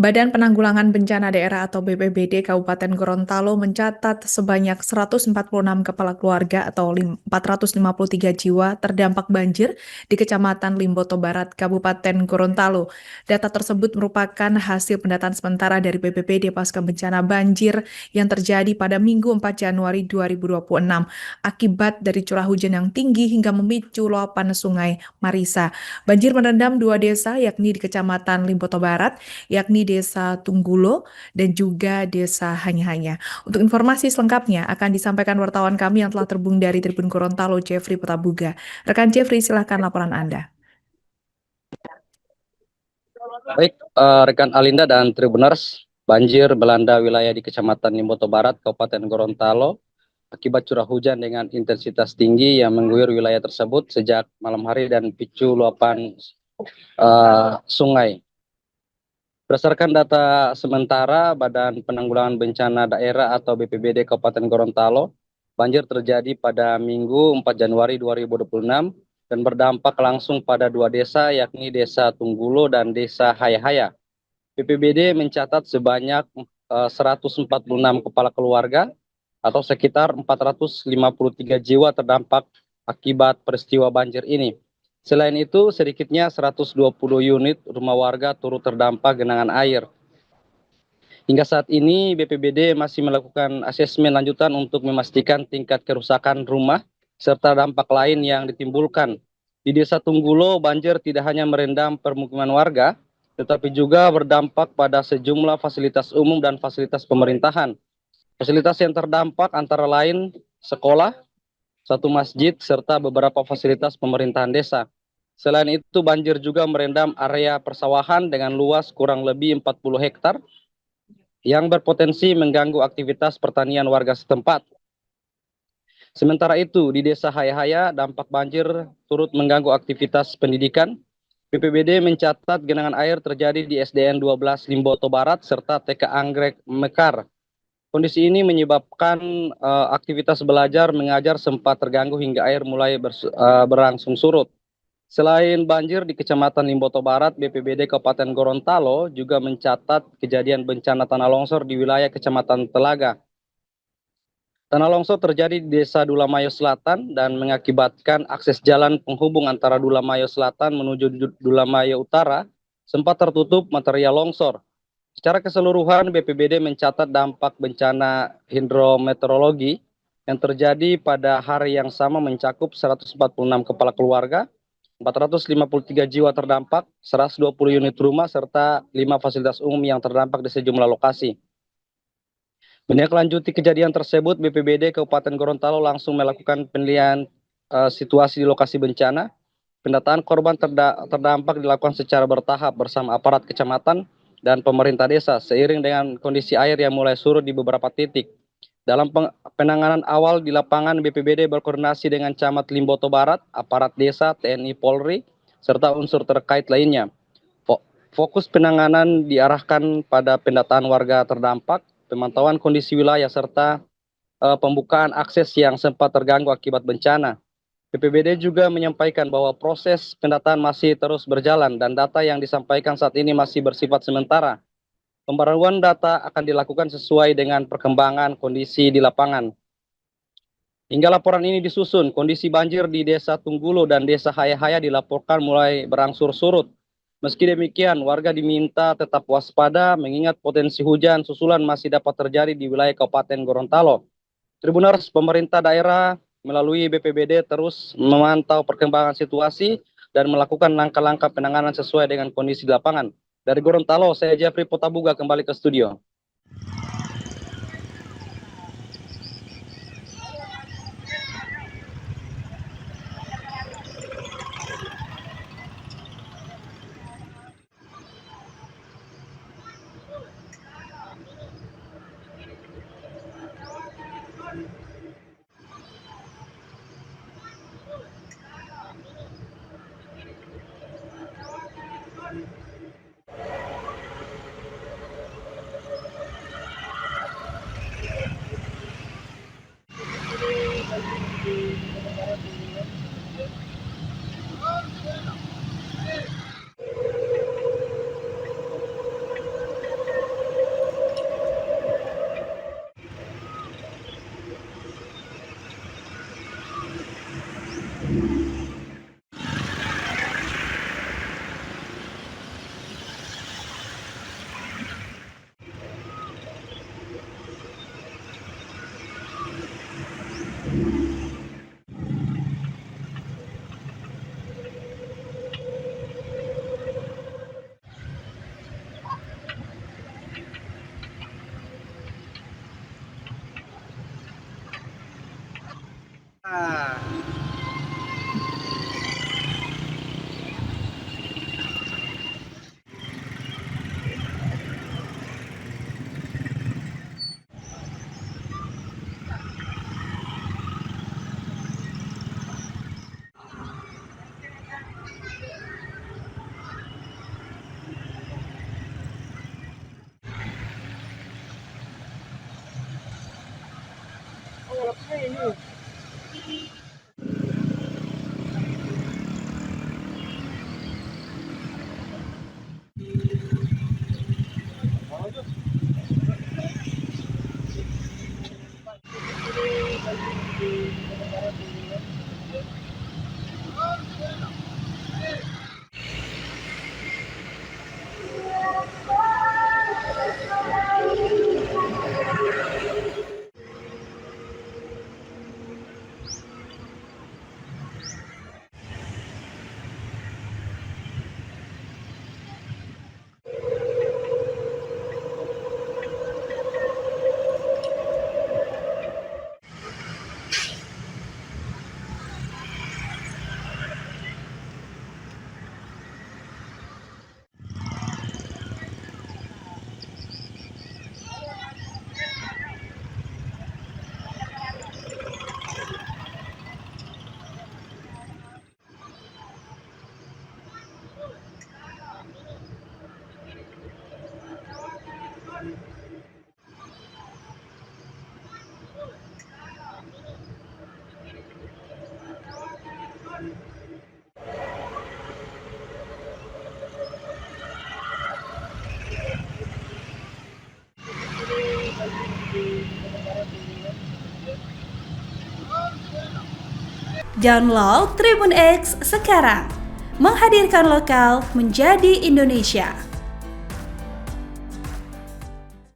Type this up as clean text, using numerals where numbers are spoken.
Badan Penanggulangan Bencana Daerah atau BPBD Kabupaten Gorontalo mencatat sebanyak 146 kepala keluarga atau 453 jiwa terdampak banjir di Kecamatan Limboto Barat, Kabupaten Gorontalo. Data tersebut merupakan hasil pendataan sementara dari BPBD pasca bencana banjir yang terjadi pada Minggu 4 Januari 2026 akibat dari curah hujan yang tinggi hingga memicu luapan Sungai Marisa. Banjir merendam dua desa yakni di Kecamatan Limboto Barat, yakni Desa Tunggulo dan juga Desa Hanya-Hanya. Untuk informasi selengkapnya akan disampaikan wartawan kami yang telah terhubung dari Tribun Gorontalo, Jeffrey Petabuga. Rekan Jeffrey, silahkan laporan Anda. Baik, rekan Alinda dan Tribuners, banjir melanda wilayah di Kecamatan Limboto Barat, Kabupaten Gorontalo, akibat curah hujan dengan intensitas tinggi yang mengguyur wilayah tersebut sejak malam hari dan picu luapan sungai. Berdasarkan data sementara Badan Penanggulangan Bencana Daerah atau BPBD Kabupaten Gorontalo, banjir terjadi pada Minggu 4 Januari 2026 dan berdampak langsung pada dua desa yakni Desa Tunggulo dan Desa Haya-Haya. BPBD mencatat sebanyak 146 kepala keluarga atau sekitar 453 jiwa terdampak akibat peristiwa banjir ini. Selain itu, sedikitnya 120 unit rumah warga turut terdampak genangan air. Hingga saat ini, BPBD masih melakukan asesmen lanjutan untuk memastikan tingkat kerusakan rumah serta dampak lain yang ditimbulkan. Di Desa Tunggulo, banjir tidak hanya merendam permukiman warga, tetapi juga berdampak pada sejumlah fasilitas umum dan fasilitas pemerintahan. Fasilitas yang terdampak antara lain sekolah, satu masjid, serta beberapa fasilitas pemerintahan desa. Selain itu, banjir juga merendam area persawahan dengan luas kurang lebih 40 hektar yang berpotensi mengganggu aktivitas pertanian warga setempat. Sementara itu, di Desa Haya-Haya, dampak banjir turut mengganggu aktivitas pendidikan. BPBD mencatat genangan air terjadi di SDN 12 Limboto Barat serta TK Anggrek Mekar. Kondisi ini menyebabkan aktivitas belajar mengajar sempat terganggu hingga air mulai berangsur surut. Selain banjir di Kecamatan Limboto Barat, BPBD Kabupaten Gorontalo juga mencatat kejadian bencana tanah longsor di wilayah Kecamatan Telaga. Tanah longsor terjadi di Desa Dulamayo Selatan dan mengakibatkan akses jalan penghubung antara Dulamayo Selatan menuju Dulamayo Utara sempat tertutup material longsor. Secara keseluruhan, BPBD mencatat dampak bencana hidrometeorologi yang terjadi pada hari yang sama mencakup 146 kepala keluarga, 453 jiwa terdampak, 120 unit rumah, serta 5 fasilitas umum yang terdampak di sejumlah lokasi. Menindaklanjuti kejadian tersebut, BPBD Kabupaten Gorontalo langsung melakukan penilaian situasi di lokasi bencana. Pendataan korban terdampak dilakukan secara bertahap bersama aparat kecamatan dan pemerintah desa seiring dengan kondisi air yang mulai surut di beberapa titik. Dalam penanganan awal di lapangan, BPBD berkoordinasi dengan Camat Limboto Barat, aparat desa, TNI Polri, serta unsur terkait lainnya. Fokus penanganan diarahkan pada pendataan warga terdampak, pemantauan kondisi wilayah, serta pembukaan akses yang sempat terganggu akibat bencana. BPBD juga menyampaikan bahwa proses pendataan masih terus berjalan dan data yang disampaikan saat ini masih bersifat sementara. Pembaruan data akan dilakukan sesuai dengan perkembangan kondisi di lapangan. Hingga laporan ini disusun, kondisi banjir di Desa Tunggulo dan Desa Haya-Haya dilaporkan mulai berangsur surut. Meski demikian, warga diminta tetap waspada mengingat potensi hujan susulan masih dapat terjadi di wilayah Kabupaten Gorontalo. Tribuners, pemerintah daerah melalui BPBD terus memantau perkembangan situasi dan melakukan langkah-langkah penanganan sesuai dengan kondisi di lapangan. Dari Gorontalo, saya Jeffrey Petabuga kembali ke studio. Download Tribun X sekarang, menghadirkan lokal menjadi Indonesia.